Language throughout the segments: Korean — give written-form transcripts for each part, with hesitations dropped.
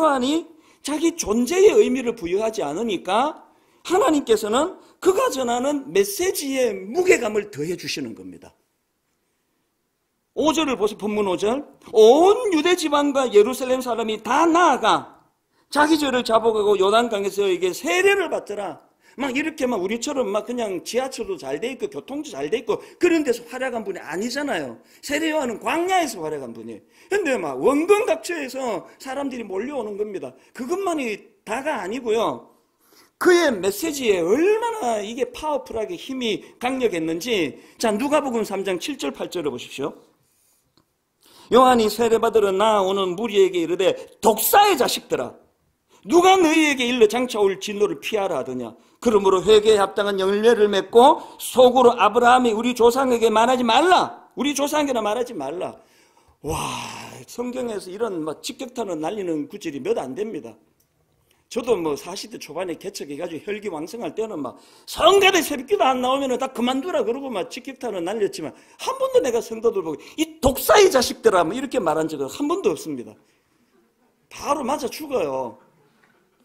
요한이 자기 존재의 의미를 부여하지 않으니까 하나님께서는 그가 전하는 메시지의 무게감을 더해 주시는 겁니다. 5절을 보세요. 본문 5절. 온 유대 지방과 예루살렘 사람이 다 나아가 자기 죄를 자복하고 요단강에서 이게 세례를 받더라. 막 이렇게 막 우리처럼 막 그냥 지하철도 잘 돼 있고 교통도 잘 돼 있고 그런 데서 활약한 분이 아니잖아요. 세례 요한은 광야에서 활약한 분이에요. 근데 막 원근 각처에서 사람들이 몰려오는 겁니다. 그것만이 다가 아니고요. 그의 메시지에 얼마나 이게 파워풀하게 힘이 강력했는지, 자, 누가복음 3장 7절 8절을 보십시오. 요한이 세례받으러 나오는 무리에게 이르되 독사의 자식들아, 누가 너희에게 일러 장차 올 진노를 피하라 하더냐. 그러므로 회개에 합당한 열매를 맺고 속으로 아브라함이 우리 조상에게 말하지 말라. 우리 조상에게나 말하지 말라. 와, 성경에서 이런 막 직격탄을 날리는 구절이 몇 안 됩니다. 저도 뭐 40대 초반에 개척해가지고 혈기왕성할 때는 막 성가대 새벽기도 안 나오면 다 그만두라 그러고 막 직격탄을 날렸지만 한 번도 내가 성도들 보고 이 독사의 자식들아 뭐 이렇게 말한 적은 한 번도 없습니다. 바로 맞아 죽어요.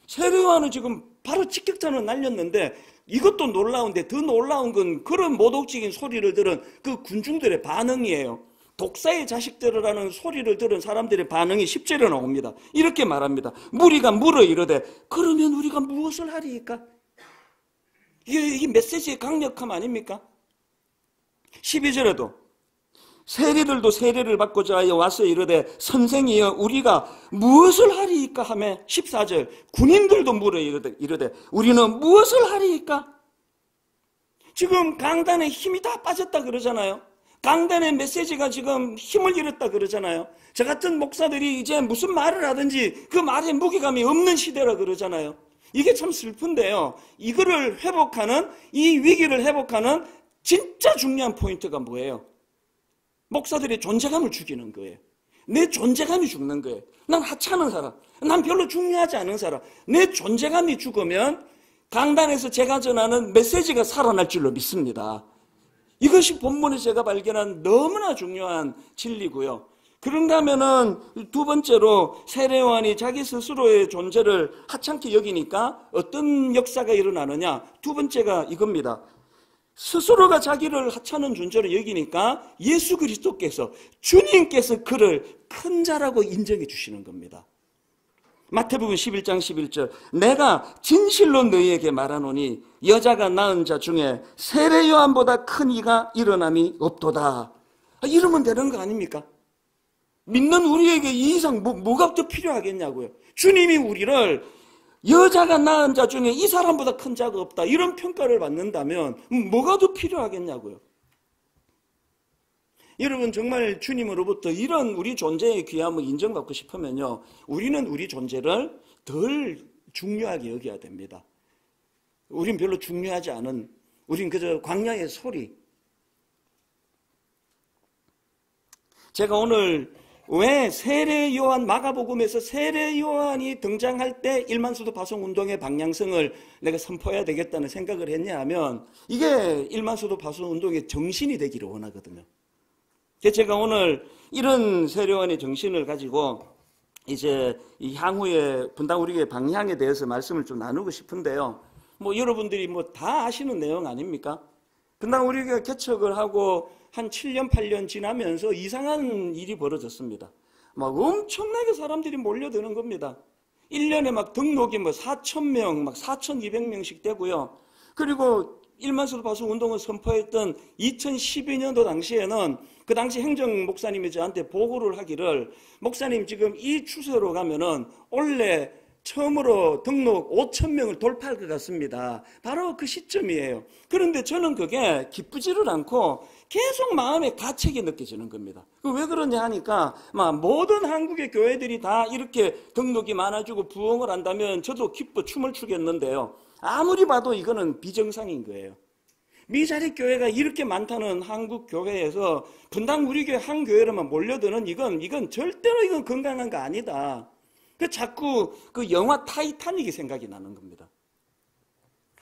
세례 요한은 지금 바로 직격탄을 날렸는데 이것도 놀라운데 더 놀라운 건 그런 모독적인 소리를 들은 그 군중들의 반응이에요. 독사의 자식들이라는 소리를 들은 사람들의 반응이 10절에 나옵니다. 이렇게 말합니다. 무리가 물어 이르되 그러면 우리가 무엇을 하리이까? 이게 메시지의 강력함 아닙니까? 12절에도 세리들도 세례를 받고자 하여 와서 이르되 선생이여 우리가 무엇을 하리이까 하며 14절 군인들도 물어 이르되 우리는 무엇을 하리이까? 지금 강단에 힘이 다 빠졌다 그러잖아요. 강단의 메시지가 지금 힘을 잃었다 그러잖아요. 저 같은 목사들이 이제 무슨 말을 하든지 그 말에 무게감이 없는 시대라 그러잖아요. 이게 참 슬픈데요. 이거를 회복하는, 이 위기를 회복하는 진짜 중요한 포인트가 뭐예요? 목사들의 존재감을 죽이는 거예요. 내 존재감이 죽는 거예요. 난 하찮은 사람, 난 별로 중요하지 않은 사람, 내 존재감이 죽으면 강단에서 제가 전하는 메시지가 살아날 줄로 믿습니다. 이것이 본문에서 제가 발견한 너무나 중요한 진리고요. 그런가 하면은 두 번째로 세례 요한이 자기 스스로의 존재를 하찮게 여기니까 어떤 역사가 일어나느냐. 두 번째가 이겁니다. 스스로가 자기를 하찮은 존재로 여기니까 예수 그리스도께서, 주님께서 그를 큰 자라고 인정해 주시는 겁니다. 마태복음 11장 11절 내가 진실로 너희에게 말하노니 여자가 낳은 자 중에 세례 요한보다 큰 이가 일어남이 없도다. 이러면 되는 거 아닙니까? 믿는 우리에게 이 이상 뭐가 더 필요하겠냐고요. 주님이 우리를 여자가 낳은 자 중에 이 사람보다 큰 자가 없다 이런 평가를 받는다면 뭐가 더 필요하겠냐고요. 여러분 정말 주님으로부터 이런 우리 존재의 귀함을 인정받고 싶으면요, 우리는 우리 존재를 덜 중요하게 여겨야 됩니다. 우린 별로 중요하지 않은, 우린 그저 광야의 소리. 제가 오늘 왜 세례 요한, 마가복음에서 세례 요한이 등장할 때 일만수도 파송 운동의 방향성을 내가 선포해야 되겠다는 생각을 했냐 하면 이게 일만수도 파송 운동의 정신이 되기를 원하거든요. 제가 오늘 이런 세례 요한의 정신을 가지고 이제 이 향후의 분당 우리교회 방향에 대해서 말씀을 좀 나누고 싶은데요. 뭐 여러분들이 뭐 다 아시는 내용 아닙니까? 분당 우리교회 개척을 하고 한 7년, 8년 지나면서 이상한 일이 벌어졌습니다. 막 엄청나게 사람들이 몰려드는 겁니다. 1년에 막 등록이 뭐 4,000명, 막 4,200명씩 되고요. 그리고 일만수도 파송 운동을 선포했던 2012년도 당시에는 그 당시 행정 목사님이 저한테 보고를 하기를 목사님 지금 이 추세로 가면은 올해 처음으로 등록 5,000명을 돌파할 것 같습니다. 바로 그 시점이에요. 그런데 저는 그게 기쁘지를 않고 계속 마음에 가책이 느껴지는 겁니다. 왜 그러냐 하니까 막 모든 한국의 교회들이 다 이렇게 등록이 많아지고 부흥을 한다면 저도 기뻐 춤을 추겠는데요. 아무리 봐도 이거는 비정상인 거예요. 미자립 교회가 이렇게 많다는 한국 교회에서 분당 우리 교회 한 교회로만 몰려드는 이건 절대로 이건 건강한 거 아니다. 그 자꾸 그 영화 타이타닉이 생각이 나는 겁니다.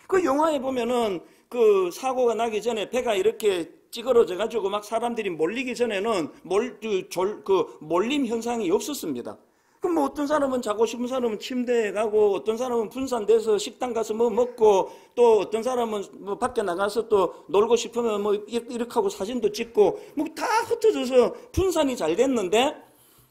그 영화에 보면은 그 사고가 나기 전에 배가 이렇게 찌그러져 가지고 막 사람들이 몰리기 전에는 몰림 현상이 없었습니다. 그럼 뭐 어떤 사람은 자고 싶은 사람은 침대에 가고, 어떤 사람은 분산돼서 식당 가서 뭐 먹고, 또 어떤 사람은 뭐 밖에 나가서 또 놀고 싶으면 뭐 이렇게 하고 사진도 찍고, 뭐 다 흩어져서 분산이 잘 됐는데,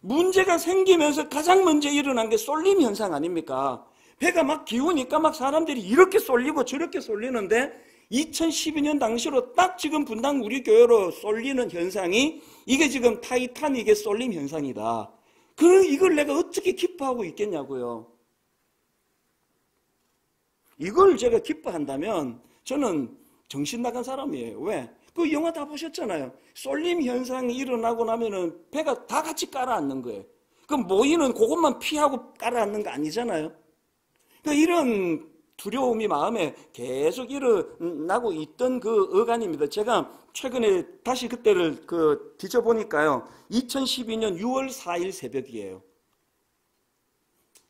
문제가 생기면서 가장 먼저 일어난 게 쏠림 현상 아닙니까? 배가 막 기우니까 막 사람들이 이렇게 쏠리고 저렇게 쏠리는데, 2012년 당시로 딱 지금 분당 우리 교회로 쏠리는 현상이 이게 지금 타이타닉의 쏠림 현상이다. 그럼 이걸 내가 어떻게 기뻐하고 있겠냐고요. 이걸 제가 기뻐한다면 저는 정신 나간 사람이에요. 왜? 그 영화 다 보셨잖아요. 쏠림 현상이 일어나고 나면은 배가 다 같이 깔아앉는 거예요. 그럼 모이는 그것만 피하고 깔아앉는 거 아니잖아요. 그러니까 이런 두려움이 마음에 계속 일어나고 있던 그 어간입니다. 제가 최근에 다시 그때를 뒤져보니까요. 2012년 6월 4일 새벽이에요.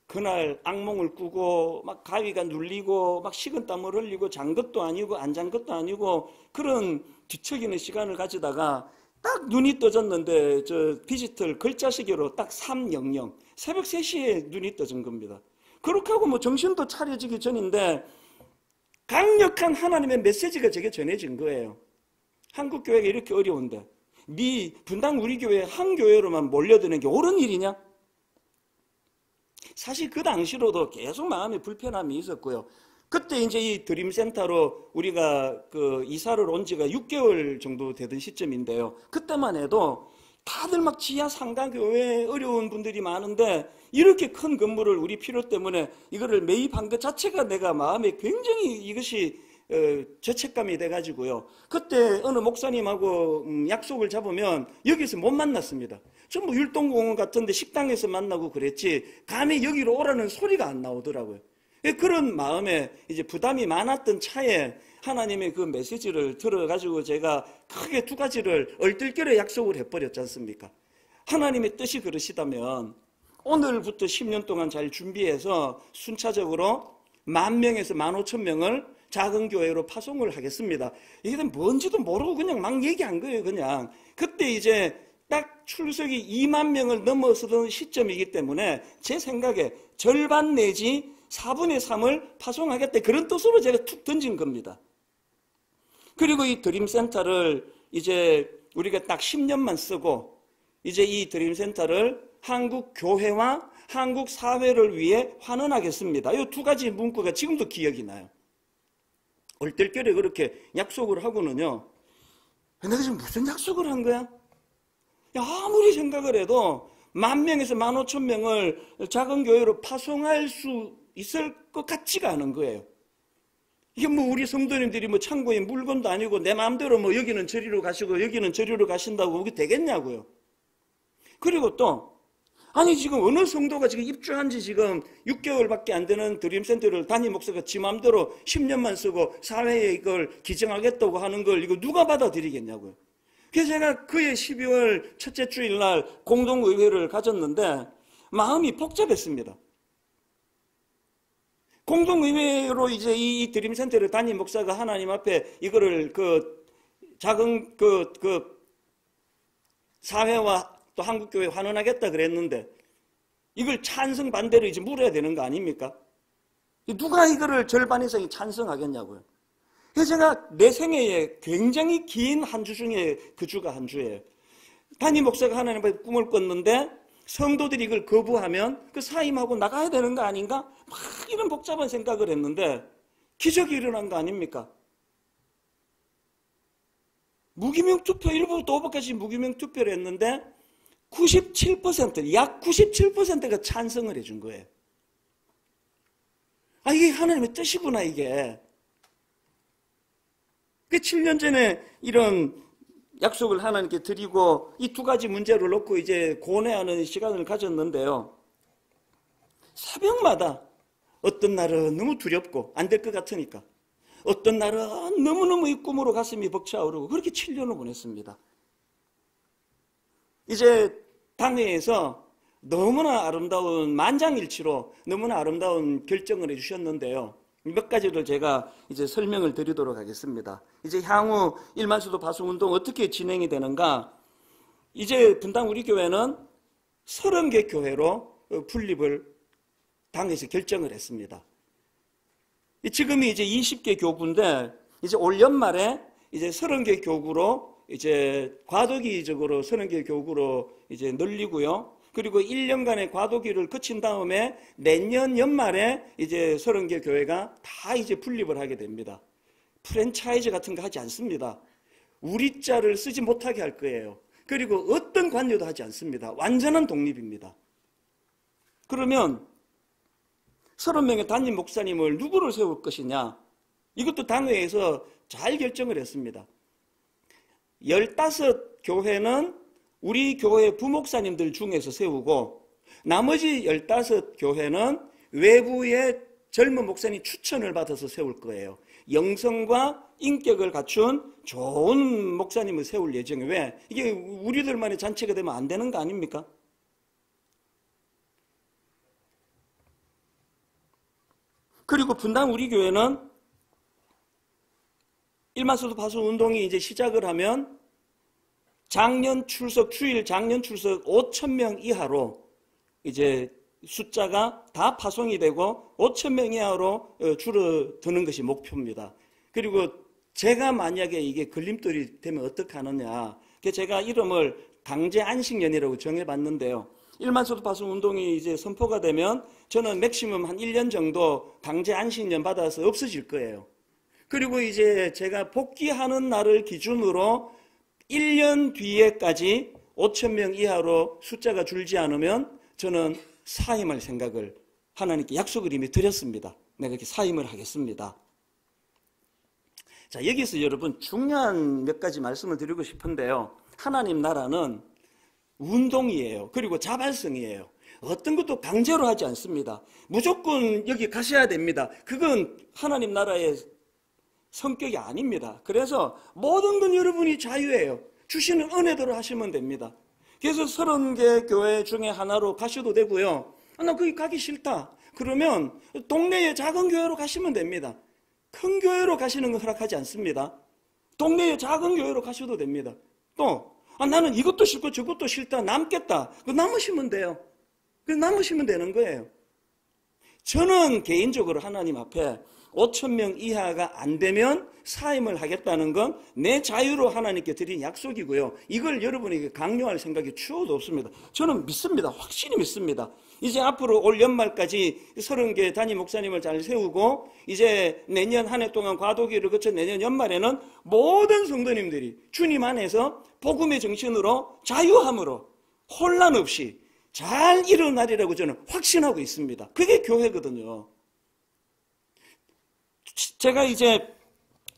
그날 악몽을 꾸고 막 가위가 눌리고 막 식은땀을 흘리고 잔 것도 아니고 안 잔 것도 아니고 그런 뒤척이는 시간을 가지다가 딱 눈이 떠졌는데 저 디지털 글자시계로 딱 300 새벽 3시에 눈이 떠진 겁니다. 그렇게 하고 뭐 정신도 차려지기 전인데 강력한 하나님의 메시지가 제게 전해진 거예요. 한국 교회가 이렇게 어려운데 네 분당 우리 교회 한 교회로만 몰려드는 게 옳은 일이냐? 사실 그 당시로도 계속 마음에 불편함이 있었고요. 그때 이제 이 드림센터로 우리가 이사를 온 지가 6개월 정도 되던 시점인데요. 그때만 해도 다들 막 지하 상가교회에 어려운 분들이 많은데 이렇게 큰 건물을 우리 필요 때문에 이거를 매입한 것 자체가 내가 마음에 굉장히 이것이 죄책감이 돼가지고요. 그때 어느 목사님하고 약속을 잡으면 여기서 못 만났습니다. 전부 율동공원 같은데 식당에서 만나고 그랬지 감히 여기로 오라는 소리가 안 나오더라고요. 그런 마음에 이제 부담이 많았던 차에 하나님의 그 메시지를 들어가지고 제가 크게 두 가지를 얼떨결에 약속을 해버렸지 않습니까? 하나님의 뜻이 그러시다면 오늘부터 10년 동안 잘 준비해서 순차적으로 10,000명에서 15,000명을 작은 교회로 파송을 하겠습니다. 이게 뭔지도 모르고 그냥 막 얘기한 거예요, 그냥. 그때 이제 딱 출석이 20,000명을 넘어서던 시점이기 때문에 제 생각에 절반 내지 4분의 3을 파송하겠다. 그런 뜻으로 제가 툭 던진 겁니다. 그리고 이 드림센터를 이제 우리가 딱 10년만 쓰고 이제 이 드림센터를 한국 교회와 한국 사회를 위해 환원하겠습니다. 이 두 가지 문구가 지금도 기억이 나요. 얼떨결에 그렇게 약속을 하고는요. 내가 지금 무슨 약속을 한 거야? 아무리 생각을 해도 10,000명에서 15,000명을 작은 교회로 파송할 수 있을 것 같지가 않은 거예요. 이게 뭐 우리 성도님들이 뭐 창고에 물건도 아니고 내 마음대로 뭐 여기는 저리로 가시고 여기는 저리로 가신다고 그게 되겠냐고요. 그리고 또 아니 지금 어느 성도가 지금 입주한 지 지금 6개월밖에 안 되는 드림센터를 담임 목사가 지 마음대로 10년만 쓰고 사회에 이걸 기증하겠다고 하는 걸 이거 누가 받아들이겠냐고요. 그래서 제가 그해 12월 첫째 주일날 공동의회를 가졌는데 마음이 복잡했습니다. 공동의회로 이제 이 드림센터를 담임 목사가 하나님 앞에 이거를 작은 사회와 또 한국교회 환원하겠다 그랬는데 이걸 찬성 반대로 이제 물어야 되는 거 아닙니까? 누가 이거를 절반 이상이 찬성하겠냐고요. 그래서 제가 내 생애에 굉장히 긴 한 주 중에 그 주가 한 주예요. 담임 목사가 하나님 앞에 꿈을 꿨는데 성도들이 이걸 거부하면 그 사임하고 나가야 되는 거 아닌가? 막 이런 복잡한 생각을 했는데 기적이 일어난 거 아닙니까? 무기명 투표 1부부터 5부까지 무기명 투표를 했는데 97%, 약 97%가 찬성을 해준 거예요. 아, 이게 하나님의 뜻이구나, 이게. 그 7년 전에 이런 약속을 하나님께 드리고 이 두 가지 문제를 놓고 이제 고뇌하는 시간을 가졌는데요. 새벽마다 어떤 날은 너무 두렵고 안 될 것 같으니까 어떤 날은 너무너무 이 꿈으로 가슴이 벅차오르고 그렇게 7년을 보냈습니다. 이제 당회에서 너무나 아름다운 만장일치로 너무나 아름다운 결정을 해주셨는데요. 몇 가지를 제가 이제 설명을 드리도록 하겠습니다. 이제 향후 1만수도 파송운동 어떻게 진행이 되는가? 이제 분당 우리 교회는 30개 교회로 분립을 당에서 결정을 했습니다. 지금이 이제 20개 교구인데 이제 올 연말에 이제 30개 교구로 이제 과도기적으로 30개 교구로 이제 늘리고요. 그리고 1년간의 과도기를 거친 다음에 내년 연말에 이제 30개 교회가 다 이제 분립을 하게 됩니다. 프랜차이즈 같은 거 하지 않습니다. 우리 자를 쓰지 못하게 할 거예요. 그리고 어떤 관여도 하지 않습니다. 완전한 독립입니다. 그러면 30명의 담임 목사님을 누구를 세울 것이냐? 이것도 당회에서 잘 결정을 했습니다. 15교회는 우리 교회 부목사님들 중에서 세우고 나머지 15교회는 외부의 젊은 목사님 추천을 받아서 세울 거예요. 영성과 인격을 갖춘 좋은 목사님을 세울 예정이에요. 왜? 이게 우리들만의 잔치가 되면 안 되는 거 아닙니까? 그리고 분당 우리 교회는 일만수도 파송 운동이 이제 시작을 하면 작년 출석 5,000명 이하로 이제 숫자가 다 파송이 되고 5,000명 이하로 줄어드는 것이 목표입니다. 그리고 제가 만약에 이게 걸림돌이 되면 어떻게 하느냐. 제가 이름을 강제 안식년이라고 정해봤는데요. 1만수도 파송 운동이 이제 선포가 되면 저는 맥시멈 한 1년 정도 강제 안식년 받아서 없어질 거예요. 그리고 이제 제가 복귀하는 날을 기준으로 1년 뒤에까지 5,000명 이하로 숫자가 줄지 않으면 저는 사임할 생각을 하나님께 약속을 이미 드렸습니다. 내가 이렇게 사임을 하겠습니다. 자, 여기서 여러분 중요한 몇 가지 말씀을 드리고 싶은데요. 하나님 나라는 운동이에요. 그리고 자발성이에요. 어떤 것도 강제로 하지 않습니다. 무조건 여기 가셔야 됩니다. 그건 하나님 나라의 성격이 아닙니다. 그래서 모든 건 여러분이 자유예요. 주시는 은혜대로 하시면 됩니다. 그래서 30개 교회 중에 하나로 가셔도 되고요. 나 거기 가기 싫다. 그러면 동네의 작은 교회로 가시면 됩니다. 큰 교회로 가시는 건 허락하지 않습니다. 동네의 작은 교회로 가셔도 됩니다. 또 나는 이것도 싫고 저것도 싫다. 남겠다. 남으시면 돼요. 남으시면 되는 거예요. 저는 개인적으로 하나님 앞에 5,000명 이하가 안 되면 사임을 하겠다는 건 내 자유로 하나님께 드린 약속이고요. 이걸 여러분에게 강요할 생각이 추호도 없습니다. 저는 믿습니다. 확실히 믿습니다. 이제 앞으로 올 연말까지 30개 담임 목사님을 잘 세우고 이제 내년 한 해 동안 과도기를 거쳐 내년 연말에는 모든 성도님들이 주님 안에서 복음의 정신으로 자유함으로 혼란 없이 잘 일어나리라고 저는 확신하고 있습니다. 그게 교회거든요. 제가 이제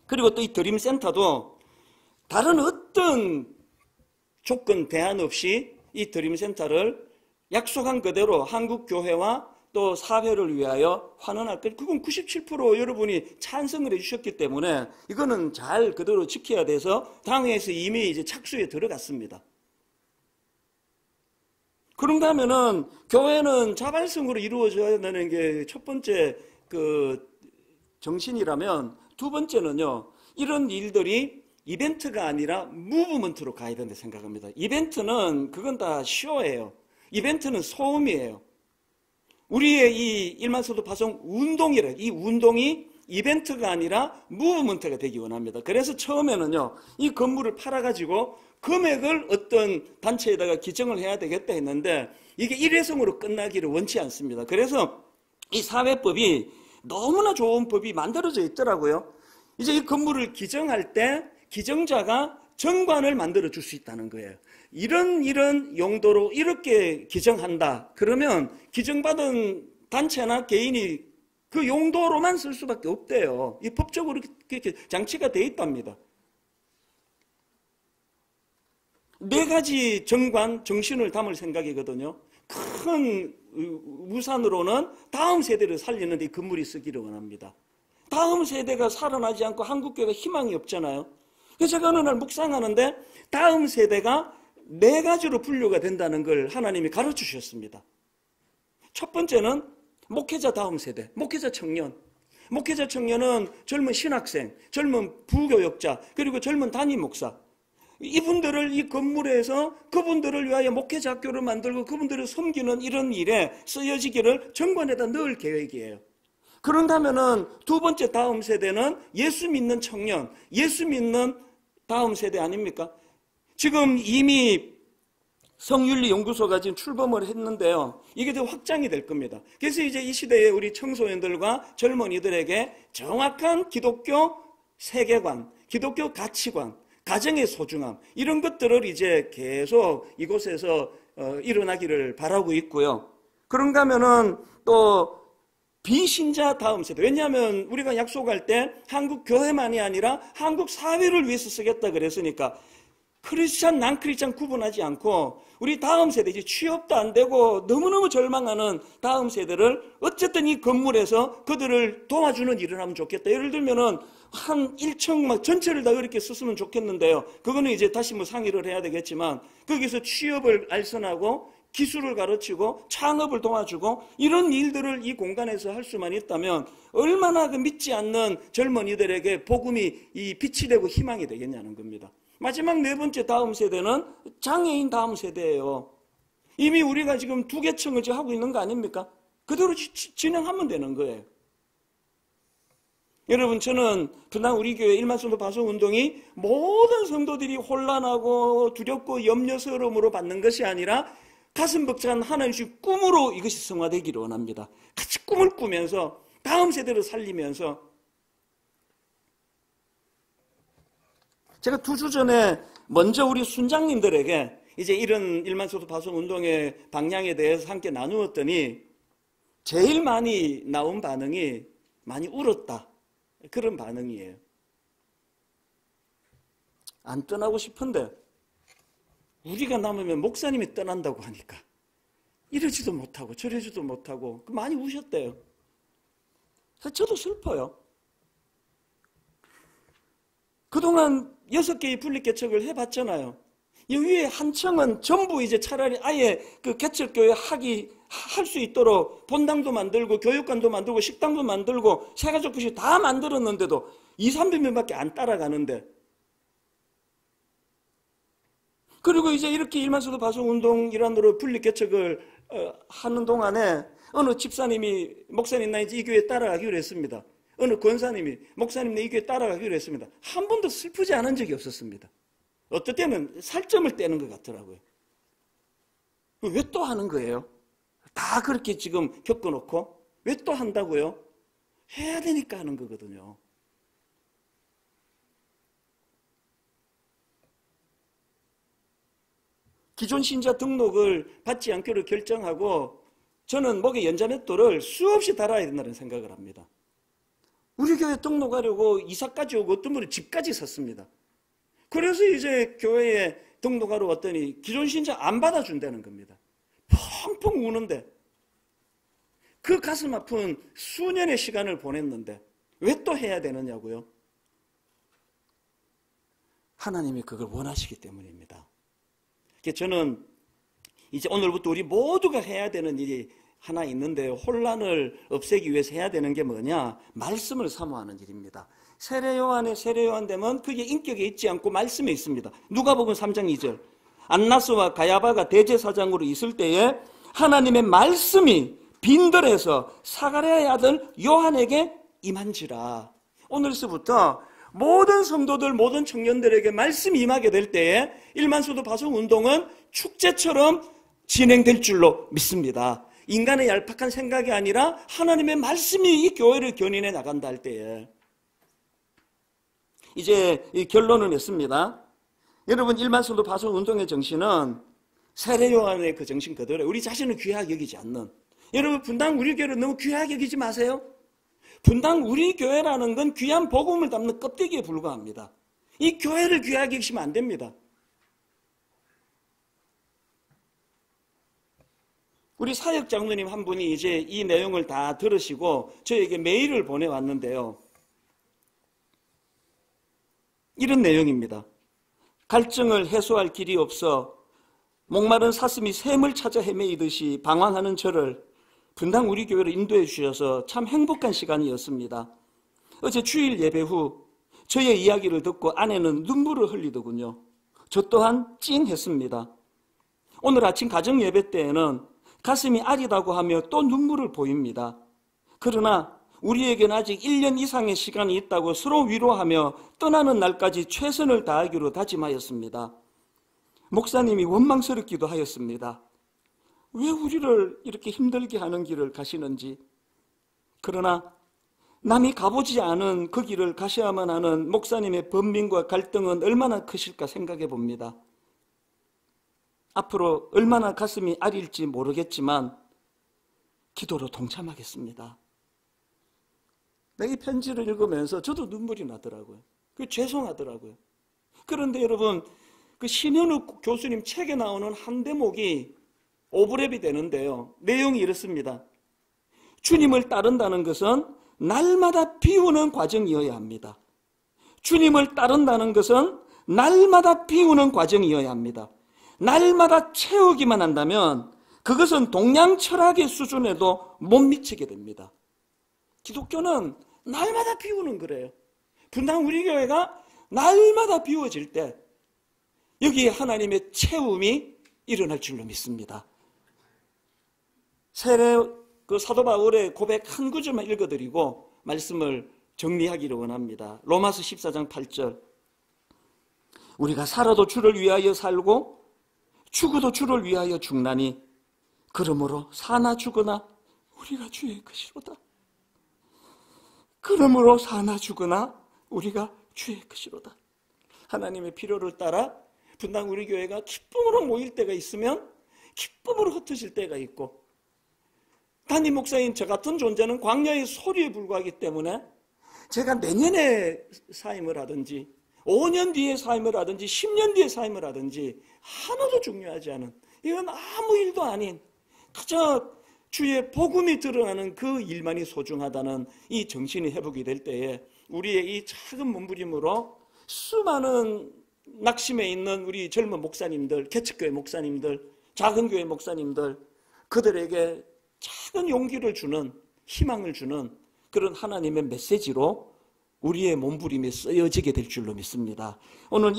그리고 또 이 드림센터도 다른 어떤 조건 대안 없이 이 드림센터를 약속한 그대로 한국교회와 또 사회를 위하여 환원할 것, 그건 97% 여러분이 찬성을 해주셨기 때문에 이거는 잘 그대로 지켜야 돼서 당회에서 이미 이제 착수에 들어갔습니다. 그런가 하면은 교회는 자발성으로 이루어져야 되는 게 첫 번째 정신이라면, 두 번째는요, 이런 일들이 이벤트가 아니라 무브먼트로 가야 된다 생각합니다. 이벤트는 그건 다 쇼예요. 이벤트는 소음이에요. 우리의 이 일만서도 파송 운동이래. 이 운동이 이벤트가 아니라 무브먼트가 되기 원합니다. 그래서 처음에는요, 이 건물을 팔아가지고 금액을 어떤 단체에다가 기증을 해야 되겠다 했는데 이게 일회성으로 끝나기를 원치 않습니다. 그래서 이 사회법이 너무나 좋은 법이 만들어져 있더라고요. 이제 이 건물을 기증할 때 기증자가 정관을 만들어 줄 수 있다는 거예요. 이런 용도로 이렇게 기증한다. 그러면 기증받은 단체나 개인이 그 용도로만 쓸 수밖에 없대요. 이 법적으로 이렇게 장치가 돼 있답니다. 4가지 정관, 정신을 담을 생각이거든요. 큰 우산으로는 다음 세대를 살리는데 이 건물이 쓰기를 원합니다. 다음 세대가 살아나지 않고 한국교회가 희망이 없잖아요. 그래서 제가 어느 날 묵상하는데 다음 세대가 4가지로 분류가 된다는 걸 하나님이 가르쳐 주셨습니다. 첫 번째는 목회자 다음 세대, 목회자 청년. 목회자 청년은 젊은 신학생, 젊은 부교역자, 그리고 젊은 담임 목사. 이분들을 이 건물에서 그분들을 위하여 목회자 학교를 만들고 그분들을 섬기는 이런 일에 쓰여지기를 정관에다 넣을 계획이에요. 그런다면은 두 번째 다음 세대는 예수 믿는 청년, 예수 믿는 다음 세대 아닙니까? 지금 이미 성윤리연구소가 지금 출범을 했는데요. 이게 더 확장이 될 겁니다. 그래서 이제 이 시대에 우리 청소년들과 젊은이들에게 정확한 기독교 세계관, 기독교 가치관, 가정의 소중함, 이런 것들을 이제 계속 이곳에서 일어나기를 바라고 있고요. 그런가 하면은 또 비신자 다음 세대. 왜냐하면 우리가 약속할 때 한국 교회만이 아니라 한국 사회를 위해서 쓰겠다 그랬으니까 크리스찬, 난크리스찬 구분하지 않고 우리 다음 세대, 이제 취업도 안 되고 너무너무 절망하는 다음 세대를 어쨌든 이 건물에서 그들을 도와주는 일을 하면 좋겠다. 예를 들면은 한 1층 막 전체를 다 이렇게 썼으면 좋겠는데요. 그거는 이제 다시 뭐 상의를 해야 되겠지만 거기서 취업을 알선하고 기술을 가르치고 창업을 도와주고 이런 일들을 이 공간에서 할 수만 있다면 얼마나 그 믿지 않는 젊은이들에게 복음이 이 빛이 되고 희망이 되겠냐는 겁니다. 마지막 네 번째 다음 세대는 장애인 다음 세대예요. 이미 우리가 지금 2개 층을 하고 있는 거 아닙니까? 그대로 진행하면 되는 거예요. 여러분, 저는 분당 우리 교회 일만성도 파송운동이 모든 성도들이 혼란하고 두렵고 염려스러움으로 받는 것이 아니라 가슴 벅찬 하나님의 꿈으로 이것이 성화되기를 원합니다. 같이 꿈을 꾸면서 다음 세대를 살리면서 제가 2주 전에 먼저 우리 순장님들에게 이제 이런 일만소도 파송운동의 방향에 대해서 함께 나누었더니 제일 많이 나온 반응이 많이 울었다. 그런 반응이에요. 안 떠나고 싶은데 우리가 남으면 목사님이 떠난다고 하니까 이러지도 못하고 저러지도 못하고 많이 우셨대요. 그래서 저도 슬퍼요. 그동안 6개의 분립개척을 해봤잖아요. 여기에 한 층은 전부 이제 차라리 아예 그 개척교회 할 수 있도록 본당도 만들고 교육관도 만들고 식당도 만들고 세가족 교실 다 만들었는데도 200~300명밖에 안 따라가는데, 그리고 이제 이렇게 일만서도 파송운동이란으로 분립개척을 하는 동안에 어느 집사님이 목사님 나 이제 이 교회에 따라가기로 했습니다. 어느 권사님이 목사님 내 이 교회에 따라가기로 했습니다. 한 번도 슬프지 않은 적이 없었습니다. 어떨 때는 살점을 떼는 것 같더라고요. 왜 또 하는 거예요? 다 그렇게 지금 겪어놓고 왜 또 한다고요? 해야 되니까 하는 거거든요. 기존 신자 등록을 받지 않기로 결정하고 저는 목에 연자맷돌을 수없이 달아야 된다는 생각을 합니다. 우리 교회 등록하려고 이사까지 오고 어떤 분은 집까지 샀습니다. 그래서 이제 교회에 등록하러 왔더니 기존 신자 안 받아준다는 겁니다. 펑펑 우는데 그 가슴 아픈 수년의 시간을 보냈는데 왜 또 해야 되느냐고요? 하나님이 그걸 원하시기 때문입니다. 저는 이제 오늘부터 우리 모두가 해야 되는 일이 하나 있는데요. 혼란을 없애기 위해서 해야 되는 게 뭐냐? 말씀을 사모하는 일입니다. 세례요한의 세례요한됨은 그게 인격에 있지 않고 말씀에 있습니다. 누가복음 3장 2절. 안나스와 가야바가 대제사장으로 있을 때에 하나님의 말씀이 빈들에서 사가랴의 아들 요한에게 임한지라. 오늘서부터 모든 성도들, 모든 청년들에게 말씀이 임하게 될 때에 일만소도 파송운동은 축제처럼 진행될 줄로 믿습니다. 인간의 얄팍한 생각이 아니라 하나님의 말씀이 이 교회를 견인해 나간다 할 때에 이제 이 결론을 냈습니다. 여러분, 일만성도 파송운동의 정신은 세례요한의 그 정신 그대로 우리 자신을 귀하게 여기지 않는, 여러분 분당 우리 교회를 너무 귀하게 여기지 마세요. 분당 우리 교회라는 건 귀한 복음을 담는 껍데기에 불과합니다. 이 교회를 귀하게 여기시면 안 됩니다. 우리 사역 장로님 한 분이 이제 이 내용을 다 들으시고 저에게 메일을 보내왔는데요. 이런 내용입니다. 갈증을 해소할 길이 없어 목마른 사슴이 샘을 찾아 헤매이듯이 방황하는 저를 분당 우리 교회로 인도해 주셔서 참 행복한 시간이었습니다. 어제 주일 예배 후 저의 이야기를 듣고 아내는 눈물을 흘리더군요. 저 또한 찡했습니다. 오늘 아침 가정 예배 때에는 가슴이 아리다고 하며 또 눈물을 보입니다. 그러나 우리에게는 아직 1년 이상의 시간이 있다고 서로 위로하며 떠나는 날까지 최선을 다하기로 다짐하였습니다. 목사님이 원망스럽기도 하였습니다. 왜 우리를 이렇게 힘들게 하는 길을 가시는지. 그러나 남이 가보지 않은 그 길을 가셔야만 하는 목사님의 번민과 갈등은 얼마나 크실까 생각해 봅니다. 앞으로 얼마나 가슴이 아릴지 모르겠지만 기도로 동참하겠습니다. 이 편지를 읽으면서 저도 눈물이 나더라고요. 죄송하더라고요. 그런데 여러분, 그 신현욱 교수님 책에 나오는 한 대목이 오브랩이 되는데요. 내용이 이렇습니다. 주님을 따른다는 것은 날마다 비우는 과정이어야 합니다. 주님을 따른다는 것은 날마다 비우는 과정이어야 합니다. 날마다 채우기만 한다면 그것은 동양 철학의 수준에도 못 미치게 됩니다. 기독교는 날마다 비우는 거래요. 분당 우리 교회가 날마다 비워질 때 여기에 하나님의 채움이 일어날 줄로 믿습니다. 세례 사도 바울의 고백 한 구절만 읽어드리고 말씀을 정리하기를 원합니다. 로마서 14장 8절. 우리가 살아도 주를 위하여 살고 죽어도 주를 위하여 죽나니 그러므로 사나 죽으나 우리가 주의 것이로다. 그러므로 사나 죽으나 우리가 주의 것이로다. 하나님의 필요를 따라 분당 우리 교회가 기쁨으로 모일 때가 있으면 기쁨으로 흩어질 때가 있고, 담임 목사인 저 같은 존재는 광야의 소리에 불과하기 때문에 제가 내년에 사임을 하든지 5년 뒤에 사임을 하든지 10년 뒤에 사임을 하든지 하나도 중요하지 않은, 이건 아무 일도 아닌 그저 주의 복음이 드러나는 그 일만이 소중하다는 이 정신이 회복이 될 때에 우리의 이 작은 몸부림으로 수많은 낙심해 있는 우리 젊은 목사님들, 개척교회 목사님들, 작은 교회 목사님들, 그들에게 작은 용기를 주는, 희망을 주는 그런 하나님의 메시지로 우리의 몸부림이 쓰여지게 될 줄로 믿습니다. 오늘